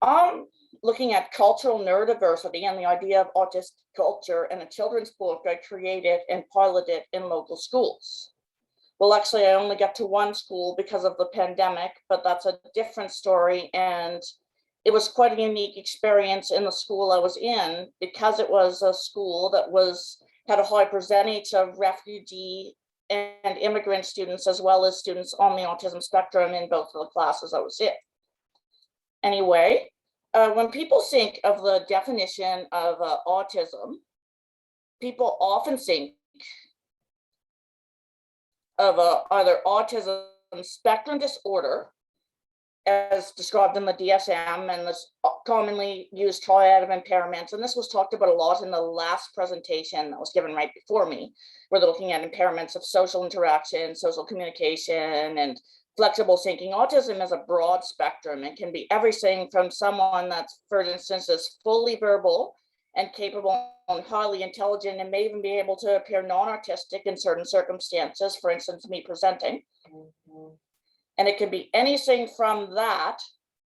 I'm looking at cultural neurodiversity and the idea of autistic culture in a children's book I created and piloted in local schools. Well, actually, I only got to one school because of the pandemic, but that's a different story. And it was quite a unique experience in the school I was in because it was a school that had a high percentage of refugee and immigrant students, as well as students on the autism spectrum in both of the classes I was in. Anyway, when people think of the definition of autism, people often think of either autism spectrum disorder, as described in the DSM, and this commonly used triad of impairments. And this was talked about a lot in the last presentation that was given right before me, where they're looking at impairments of social interaction, social communication, and flexible thinking. Autism is a broad spectrum. It can be everything from someone that's, for instance, is fully verbal and capable and highly intelligent and may even be able to appear non-autistic in certain circumstances, for instance, me presenting. And it can be anything from that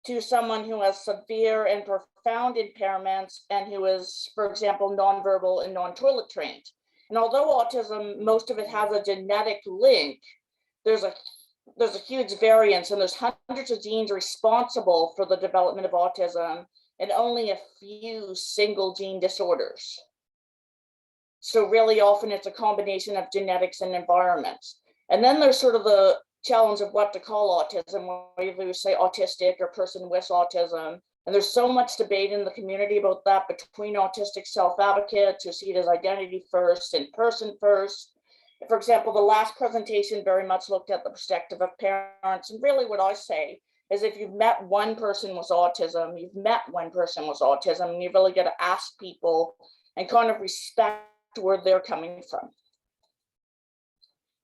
to someone who has severe and profound impairments and who is, for example, nonverbal and non-toilet trained. And although autism, most of it has a genetic link, there's a huge variance, and there's hundreds of genes responsible for the development of autism and only a few single gene disorders. So really often it's a combination of genetics and environments. And then there's sort of the challenge of what to call autism, whether you say autistic or person with autism. And there's so much debate in the community about that between autistic self-advocates who see it as identity first and person first. For example, the last presentation very much looked at the perspective of parents. And really what I say is if you've met one person with autism, you've met one person with autism, and you've really got to ask people and kind of respect where they're coming from.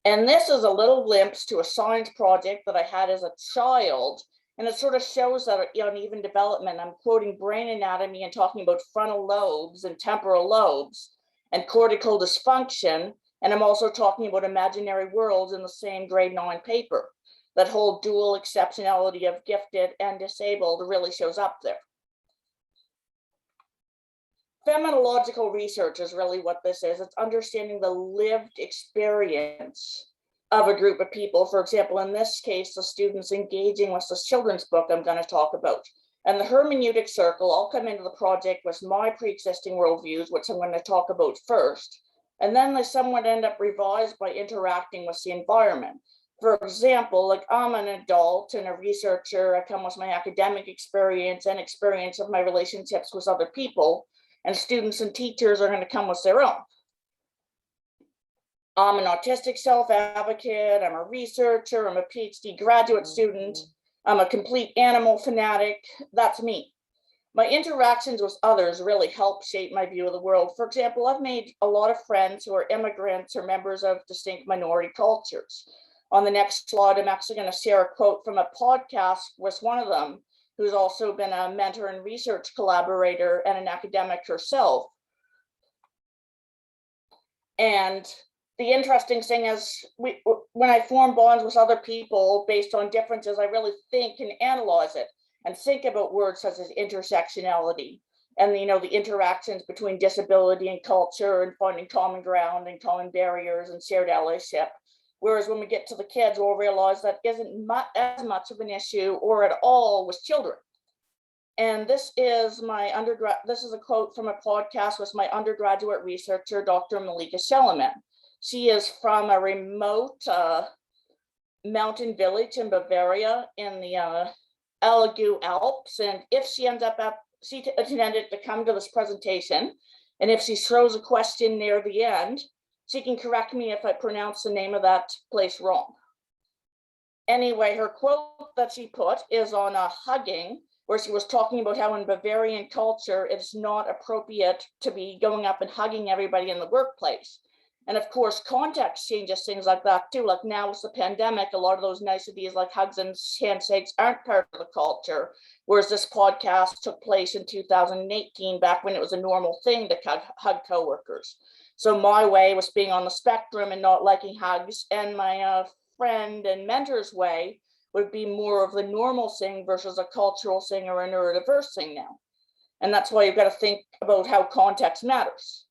And this is a little glimpse to a science project that I had as a child. And it sort of shows that uneven development. I'm quoting brain anatomy and talking about frontal lobes and temporal lobes and cortical dysfunction. And I'm also talking about imaginary worlds in the same grade 9 paper. That whole dual exceptionality of gifted and disabled really shows up there. Phenomenological research is really what this is. It's understanding the lived experience of a group of people. For example, in this case, the students engaging with this children's book I'm going to talk about. And the hermeneutic circle, I'll come into the project with my pre-existing worldviews, which I'm going to talk about first. And then they somewhat end up revised by interacting with the environment. For example, like I'm an adult and a researcher, I come with my academic experience and experience of my relationships with other people, and students and teachers are going to come with their own. I'm an autistic self-advocate, I'm a researcher, I'm a PhD graduate student, I'm a complete animal fanatic, that's me. My interactions with others really help shape my view of the world. For example, I've made a lot of friends who are immigrants or members of distinct minority cultures. On the next slide, I'm actually going to share a quote from a podcast with one of them, who's also been a mentor and research collaborator and an academic herself. And the interesting thing is, when I form bonds with other people based on differences, I really think and analyze it and think about words such as intersectionality and the interactions between disability and culture and finding common ground and common barriers and shared allyship. Whereas when we get to the kids, we'll realize that isn't as much of an issue or at all with children. And this is this is a quote from a podcast with my undergraduate researcher, Dr. Malika Shelaman. She is from a remote mountain village in Bavaria in the Allgäu Alps. And if she she intended to come to this presentation, and if she throws a question near the end, she can correct me if I pronounce the name of that place wrong. Anyway, her quote that she put is on hugging, where she was talking about how in Bavarian culture, it's not appropriate to be going up and hugging everybody in the workplace. And of course, context changes things like that too. Like now with the pandemic, a lot of those niceties like hugs and handshakes aren't part of the culture. Whereas this podcast took place in 2018, back when it was a normal thing to hug coworkers. So my way was being on the spectrum and not liking hugs, and my friend and mentor's way would be more of the normal thing versus a cultural thing or a neurodiverse thing now. And that's why you've got to think about how context matters.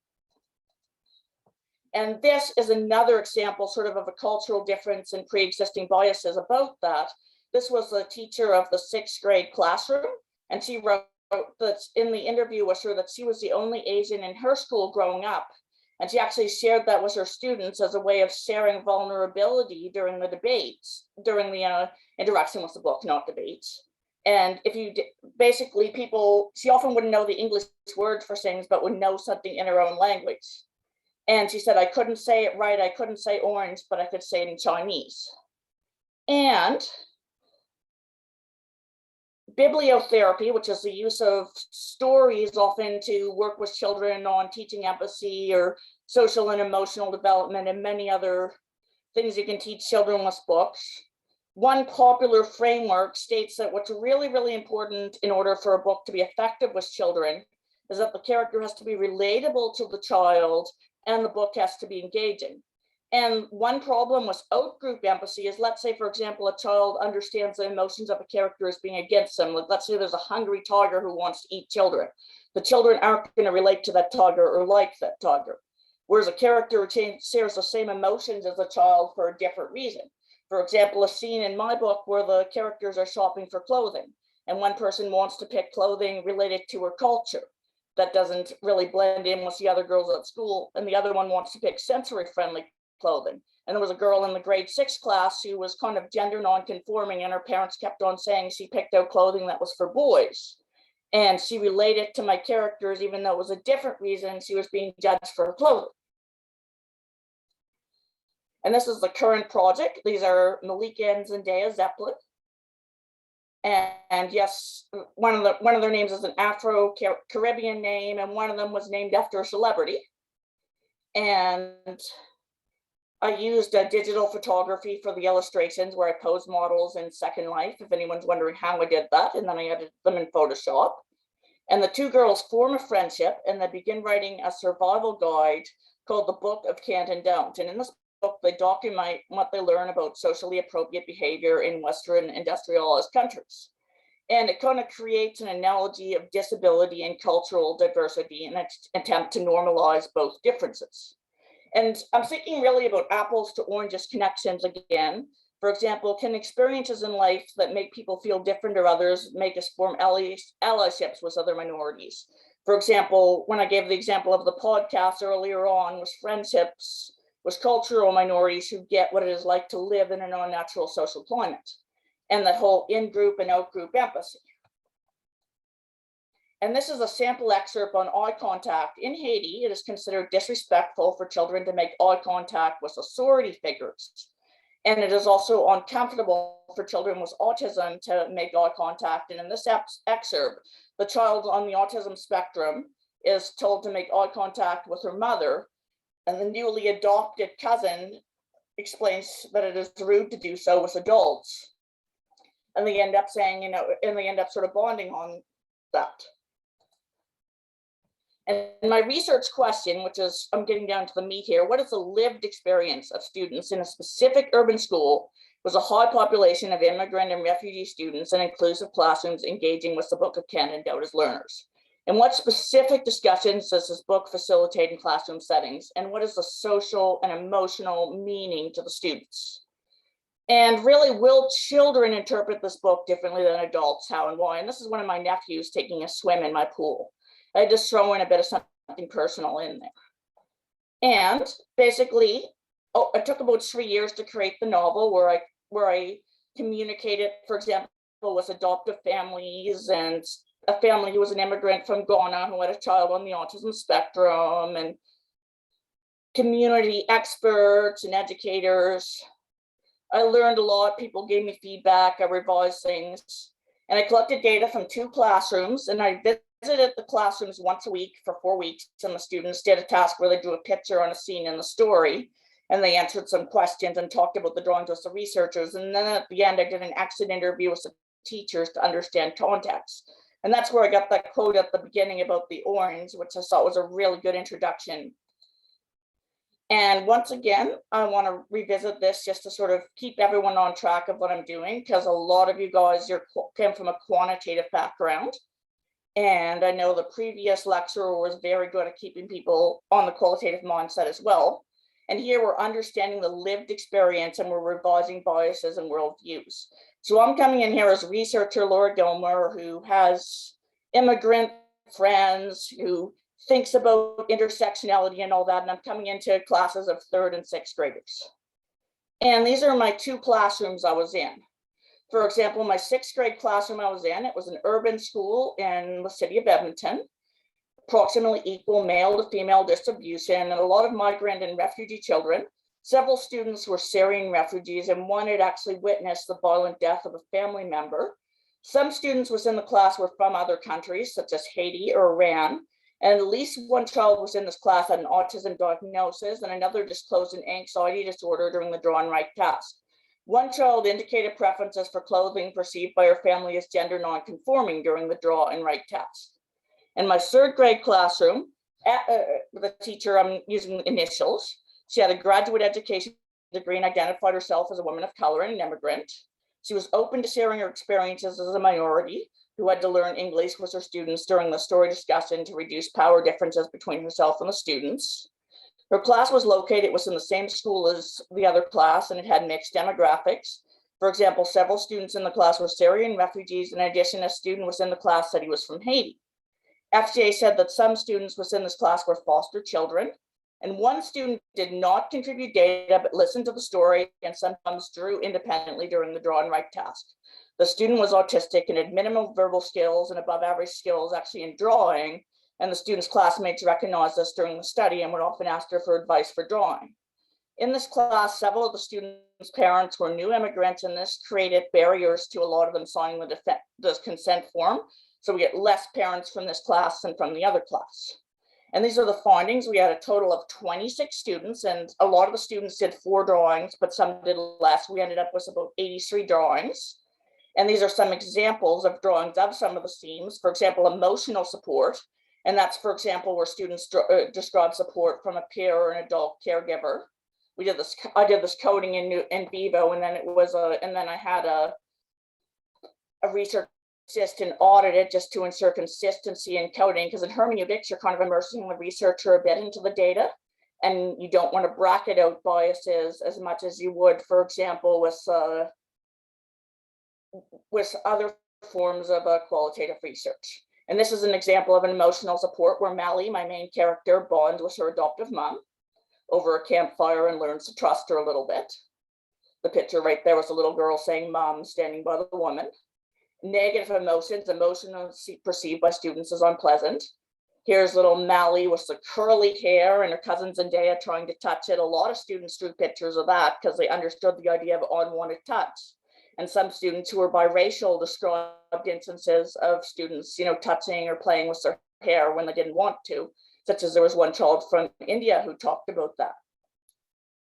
And this is another example sort of a cultural difference and pre-existing biases about that. This was the teacher of the 6th grade classroom, and she wrote that in the interview with her that she was the only Asian in her school growing up. And she actually shared that with her students as a way of sharing vulnerability during the debates, during the interaction with the book, not debates. And if you basically people, she often wouldn't know the English words for things, but would know something in her own language. And she said, I couldn't say it right. I couldn't say orange, but I could say it in Chinese. And bibliotherapy, which is the use of stories often to work with children on teaching empathy or social and emotional development and many other things you can teach children with books. One popular framework states that what's really, really important in order for a book to be effective with children is that the character has to be relatable to the child and the book has to be engaging. And one problem with out-group empathy is, let's say, for example, a child understands the emotions of a character as being against them. Like, let's say there's a hungry tiger who wants to eat children. The children aren't going to relate to that tiger or like that tiger. Whereas a character shares the same emotions as a child for a different reason. For example, a scene in my book where the characters are shopping for clothing, and one person wants to pick clothing related to her culture that doesn't really blend in with the other girls at school, and the other one wants to pick sensory-friendly clothing. And there was a girl in the grade 6 class who was kind of gender non-conforming, and her parents kept on saying she picked out clothing that was for boys. And she related to my characters, even though it was a different reason she was being judged for her clothing. And this is the current project. These are Malika and Zendaya Zeppelin. And yes, one of their names is an Afro-Caribbean name, and one of them was named after a celebrity. And I used digital photography for the illustrations where I posed models in Second Life, if anyone's wondering how I did that, and then I edited them in Photoshop. And the two girls form a friendship, and they begin writing a survival guide called The Book of Can't and Don't. And in this book, they document what they learn about socially appropriate behavior in Western industrialized countries. And it kind of creates an analogy of disability and cultural diversity in an attempt to normalize both differences. And I'm thinking really about apples to oranges connections again. For example, can experiences in life that make people feel different or others make us form allyships with other minorities? For example, when I gave the example of the podcast earlier on, with friendships with cultural minorities who get what it is like to live in an unnatural social climate, and that whole in-group and out-group empathy. And this is a sample excerpt on eye contact. In Haiti, it is considered disrespectful for children to make eye contact with authority figures. And it is also uncomfortable for children with autism to make eye contact. And in this excerpt, the child on the autism spectrum is told to make eye contact with her mother, and the newly adopted cousin explains that it is rude to do so with adults. And they end up saying, and they end up sort of bonding on that. And my research question, which is, I'm getting down to the meat here, what is the lived experience of students in a specific urban school with a high population of immigrant and refugee students and inclusive classrooms engaging with the Book of Can't and Don't as learners? And what specific discussions does this book facilitate in classroom settings? And what is the social and emotional meaning to the students? And really, will children interpret this book differently than adults? How and why? And this is one of my nephews taking a swim in my pool. I just throw in a bit of something personal in there. And basically, it took about 3 years to create the novel where I communicated, for example, with adoptive families and a family who was an immigrant from Ghana who had a child on the autism spectrum, and community experts and educators. I learned a lot. People gave me feedback. I revised things. And I collected data from 2 classrooms, and I visited the classrooms once a week for 4 weeks, and the students did a task where they drew a picture on a scene in the story, and they answered some questions and talked about the drawings with the researchers. And then at the end, I did an exit interview with the teachers to understand context. And that's where I got that quote at the beginning about the orange, which I thought was a really good introduction. And once again, I want to revisit this just to sort of keep everyone on track of what I'm doing, because a lot of you guys came from a quantitative background. And I know the previous lecturer was very good at keeping people on the qualitative mindset as well. And here we're understanding the lived experience and we're revising biases and worldviews. So I'm coming in here as researcher Laura Gilmour, who has immigrant friends, who thinks about intersectionality and all that. And I'm coming into classes of 3rd and 6th graders. And these are my 2 classrooms I was in. For example, my 6th grade classroom I was in, it was an urban school in the city of Edmonton, approximately equal male to female distribution, and a lot of migrant and refugee children. Several students were Syrian refugees, and one had actually witnessed the violent death of a family member. Some students within the class were from other countries, such as Haiti or Iran, and at least one child was in this class had an autism diagnosis, and another disclosed an anxiety disorder during the draw and write task. One child indicated preferences for clothing perceived by her family as gender non-conforming during the draw and write task. In my 3rd grade classroom, the teacher, I'm using initials, she had a graduate education degree and identified herself as a woman of color and an immigrant. She was open to sharing her experiences as a minority who had to learn English with her students during the story discussion to reduce power differences between herself and the students. Her class was located within the same school as the other class, and it had mixed demographics. For example, several students in the class were Syrian refugees. In addition, a student within the class said he was from Haiti. FJ said that some students within this class were foster children, and one student did not contribute data, but listened to the story and sometimes drew independently during the draw and write task. The student was autistic and had minimal verbal skills and above average skills actually in drawing, and the student's classmates recognized this during the study and would often ask her for advice for drawing. In this class, several of the students' parents were new immigrants, and this created barriers to a lot of them signing the consent form. So we get less parents from this class than from the other class. And these are the findings. We had a total of 26 students, and a lot of the students did 4 drawings, but some did less. We ended up with about 83 drawings. And these are some examples of drawings of some of the themes. For example, emotional support. And that's, for example, where students describe support from a peer or an adult caregiver. We did this. I did this coding in Vivo, and then I had a research assistant audit it just to ensure consistency in coding, because in hermeneutics, you're kind of immersing the researcher a bit into the data, and you don't want to bracket out biases as much as you would, for example, with other forms of qualitative research. And this is an example of an emotional support where Mally, my main character, bonds with her adoptive mom over a campfire and learns to trust her a little bit. The picture right there was a little girl saying mom standing by the woman. Negative emotions perceived by students as unpleasant. Here's little Mally with the curly hair and her cousin Zendaya trying to touch it. A lot of students drew pictures of that because they understood the idea of unwanted touch. And some students who were biracial described instances of students, touching or playing with their hair when they didn't want to, such as there was one child from India who talked about that.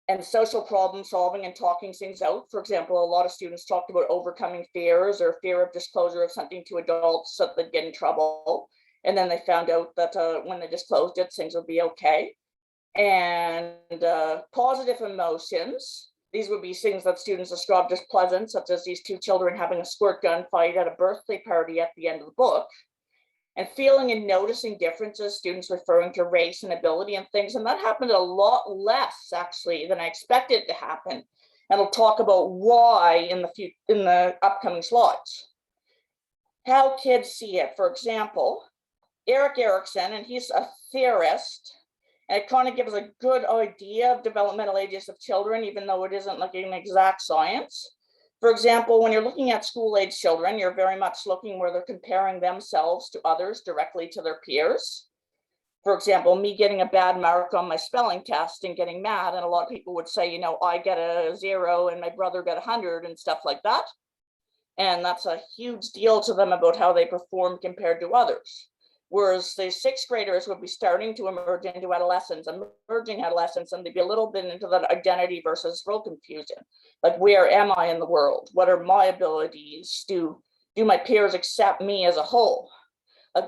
And social problem solving and talking things out. For example, a lot of students talked about overcoming fears or fear of disclosure of something to adults so that they'd get in trouble. And then they found out that when they disclosed it, things would be okay. And positive emotions. These would be things that students described as pleasant, such as these 2 children having a squirt gun fight at a birthday party at the end of the book. And feeling and noticing differences, students referring to race and ability and things. And that happened a lot less, actually, than I expected to happen. And I'll talk about why in the upcoming slides. How kids see it. For example, Erik Erikson, and he's a theorist, and it kind of gives a good idea of developmental ages of children, even though it isn't like an exact science. For example, when you're looking at school-age children, you're very much looking where they're comparing themselves to others directly to their peers. For example, me getting a bad mark on my spelling test and getting mad, and a lot of people would say, I get a 0 and my brother got 100 and stuff like that. And that's a huge deal to them about how they perform compared to others. Whereas the 6th graders would be starting to emerge into adolescence, emerging adolescence, and they'd be a little bit into that identity versus role confusion. Like, where am I in the world? What are my abilities? Do my peers accept me as a whole?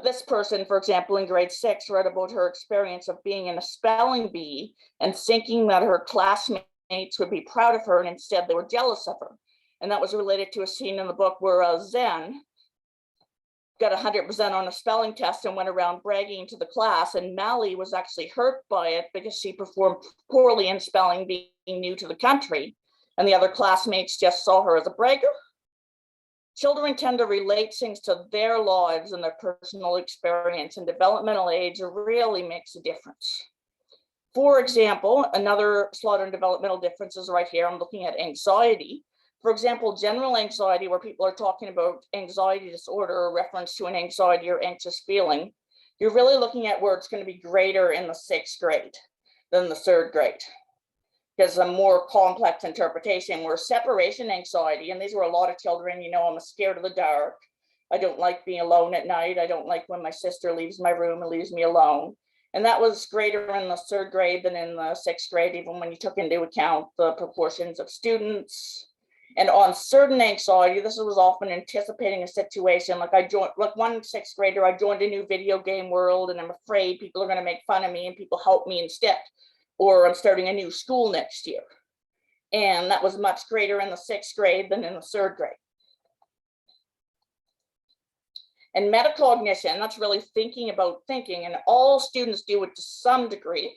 This person, for example, in grade 6, wrote about her experience of being in a spelling bee and thinking that her classmates would be proud of her, and instead they were jealous of her. And that was related to a scene in the book where Zen got 100% on a spelling test and went around bragging to the class, and Mally was actually hurt by it because she performed poorly in spelling, being new to the country, and the other classmates just saw her as a bragger. Children tend to relate things to their lives and their personal experience, and developmental age really makes a difference. For example, another slide on developmental differences right here, I'm looking at anxiety. For example, general anxiety, where people are talking about anxiety disorder or reference to an anxiety or anxious feeling, you're really looking at where it's going to be greater in the 6th grade than the 3rd grade. Because a more complex interpretation, where separation anxiety, and these were a lot of children, I'm scared of the dark. I don't like being alone at night. I don't like when my sister leaves my room and leaves me alone. And that was greater in the 3rd grade than in the 6th grade, even when you took into account the proportions of students. And on certain anxiety, this was often anticipating a situation. Like one 6th grader, I joined a new video game world and I'm afraid people are going to make fun of me and people help me instead. Or I'm starting a new school next year. And that was much greater in the 6th grade than in the 3rd grade. And metacognition, that's really thinking about thinking, and all students do it to some degree.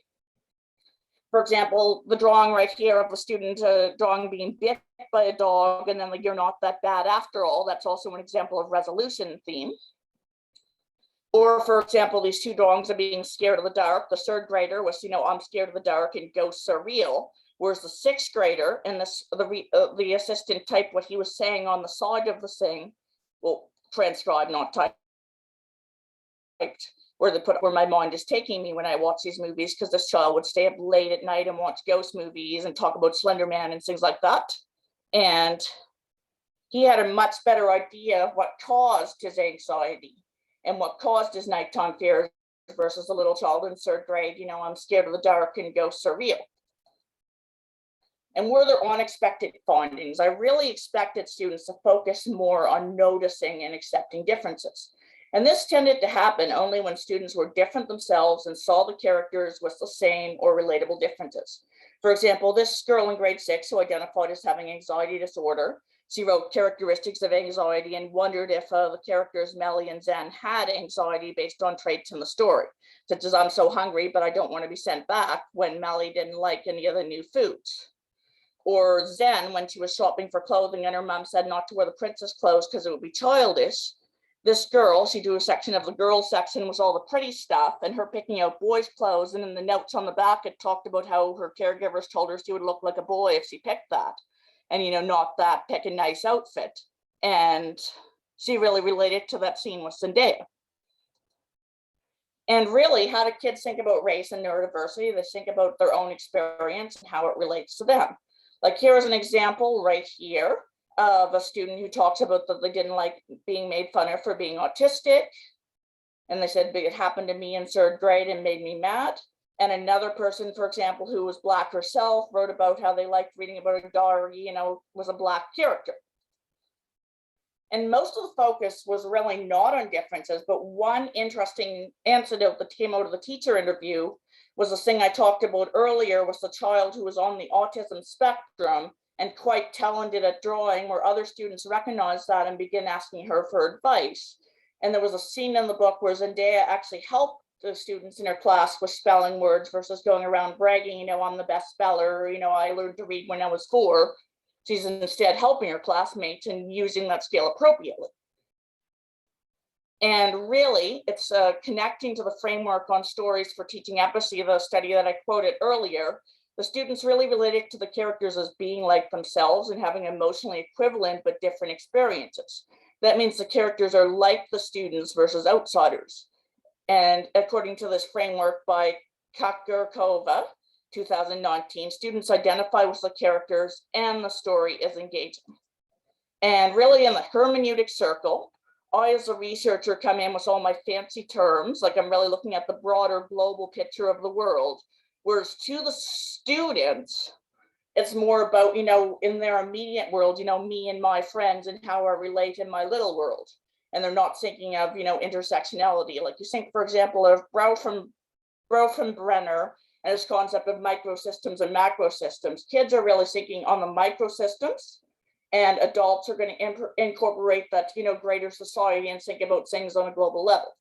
For example, the drawing right here of a student drawing being bit by a dog, and then like, you're not that bad after all. That's also an example of resolution theme. Or, for example, these 2 drawings of being scared of the dark. The 3rd grader was, I'm scared of the dark and ghosts are real. Whereas the 6th grader, and the assistant typed what he was saying on the side of the thing, well, transcribed, not typed, where they put where my mind is taking me when I watch these movies, because this child would stay up late at night and watch ghost movies and talk about Slender Man and things like that. And he had a much better idea of what caused his anxiety and what caused his nighttime fears versus a little child in 3rd grade, I'm scared of the dark and ghosts are real. And were there unexpected findings? I really expected students to focus more on noticing and accepting differences. And this tended to happen only when students were different themselves and saw the characters with the same or relatable differences. For example, this girl in grade 6 who identified as having anxiety disorder, she wrote characteristics of anxiety and wondered if the characters Melly and Zen had anxiety based on traits in the story, such as I'm so hungry, but I don't want to be sent back, when Melly didn't like any of the new foods. Or Zen, when she was shopping for clothing and her mom said not to wear the princess clothes because it would be childish. This girl, she drew a section of the girls section with all the pretty stuff and her picking out boys' clothes. And in the notes on the back, it talked about how her caregivers told her she would look like a boy if she picked that. And, not that, pick a nice outfit. And she really related to that scene with Zendaya. And really, how do kids think about race and neurodiversity? They think about their own experience and how it relates to them. Like here's an example right here of a student who talks about that they didn't like being made fun of for being autistic. And they said, it happened to me in 3rd grade and made me mad. And another person, for example, who was Black herself, wrote about how they liked reading about a diary, was a Black character. And most of the focus was really not on differences, but one interesting anecdote that came out of the teacher interview was the thing I talked about earlier, was the child who was on the autism spectrum and quite talented at drawing, where other students recognized that and began asking her for advice. And there was a scene in the book where Zendaya actually helped the students in her class with spelling words versus going around bragging, I'm the best speller, I learned to read when I was 4. She's instead helping her classmates and using that skill appropriately. And really, it's connecting to the framework on stories for teaching empathy, the study that I quoted earlier. The students really related to the characters as being like themselves and having emotionally equivalent but different experiences. That means the characters are like the students versus outsiders. And according to this framework by Kakarkova, 2019, students identify with the characters and the story is engaging. And really in the hermeneutic circle, I as a researcher come in with all my fancy terms, like I'm really looking at the broader global picture of the world, whereas to the students, it's more about, in their immediate world, me and my friends and how I relate in my little world. and they're not thinking of, intersectionality. Like you think, for example, of Brenner and his concept of microsystems and macrosystems. Kids are really thinking on the microsystems, and adults are going to incorporate that, greater society and think about things on a global level.